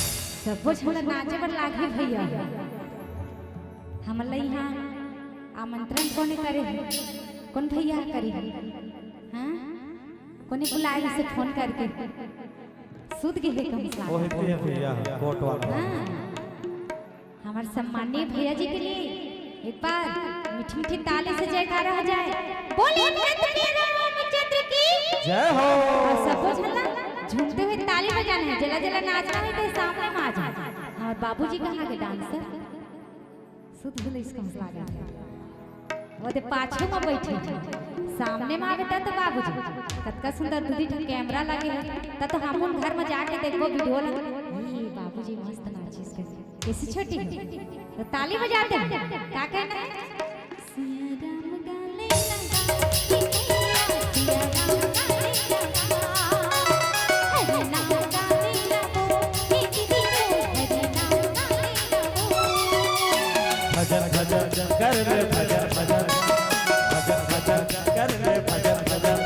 नाचे पर लागे भैया हमला यहाँ आमंत्रण कोने करे कौन भैया करे हाँ कोने बुलाए से फोन करके सूद के है कम ओहे भैया कोट वाला हमारे सम्मानीय भैया जी के लिए एक बार मीठी मीठी ताली से जयकारा हो जाए। बोलिए रामचंद्र की जय हो। सब झलना झूमते हुए ताली बजाना है, जला जला नाचना है तो सामने में आ जाए। और बाबूजी कहाँ के डांसर सुध बोले इसका हौसला गया वो दे पाछे में बैठे सामने में आवे तो बाबूजी कतका सुंदर दूधी ठन कैमरा लगे है तो हम उन घर में जाके देखो वीडियो लगे बाबूजी मस्त नाची इसके कैसी छोटी तो ताली बजाते हैं क्या कहना है भजन भजन कर ले भजन भजन भजन भजन कर ले भजन भजन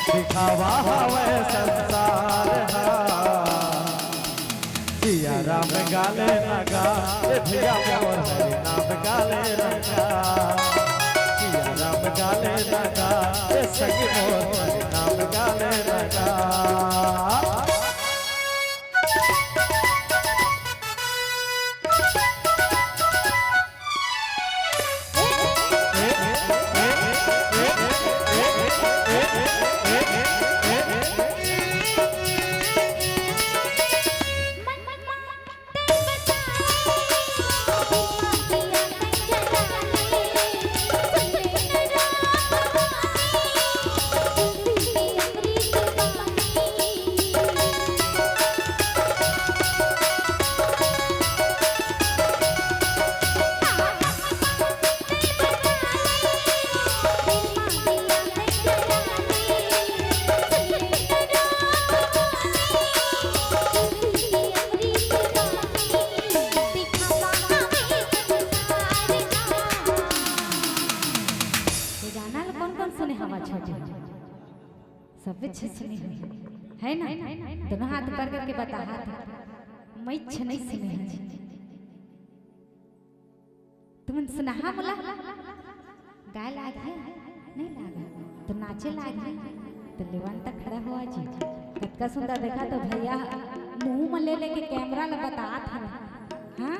दिखावा हवे संसार जिया राम गाले लगा भैया मोर हरि नाम गाले लगा जिया राम गाले लगा संग मोर हरि नाम गाले लगा। सब अच्छे सुने है ना दोनों हाथ पर करके बता हाथ मैं अच्छे नहीं सुने हैं तुम सुना बोला गाय लाग है नहीं लागा तो नाचे लाग है तो लेवान तक खड़ा हुआ जी कतका सुंदर देखा तो भैया मुंह में ले लेके कैमरा ल बता था हाँ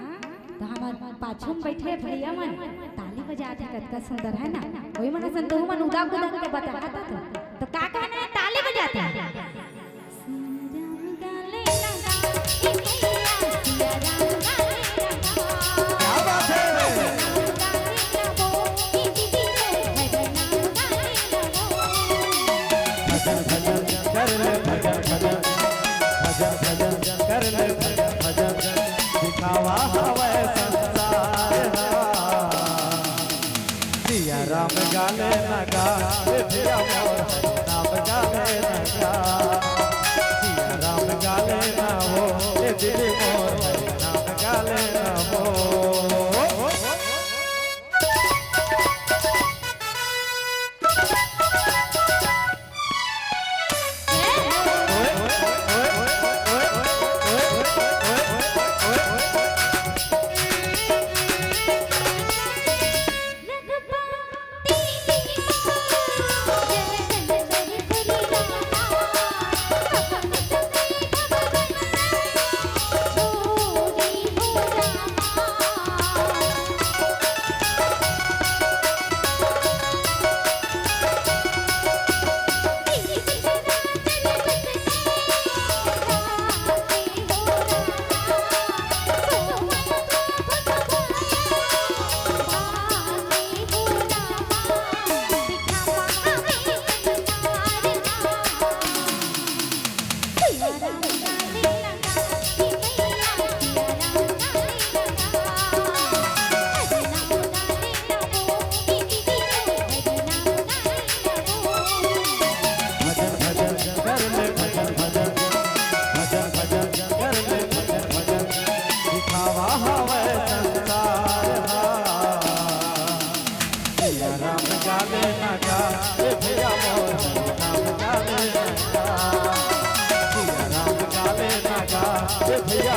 तो हमारे पाछू में बैठे भैया मन ताली बजाते कतका सुंदर है ना वही मन संतोष मन उदा कुदा के बता था तो का कहना है ताली बजाते हैं कर ले भजन भजन दिखावा हवे संसार जिया राम गाले लगा भैया मोर हरि नाम गाले लगा जिया राम गाले ना हो दिल मोर हरि नाम गाले ना हो। जय ए भैया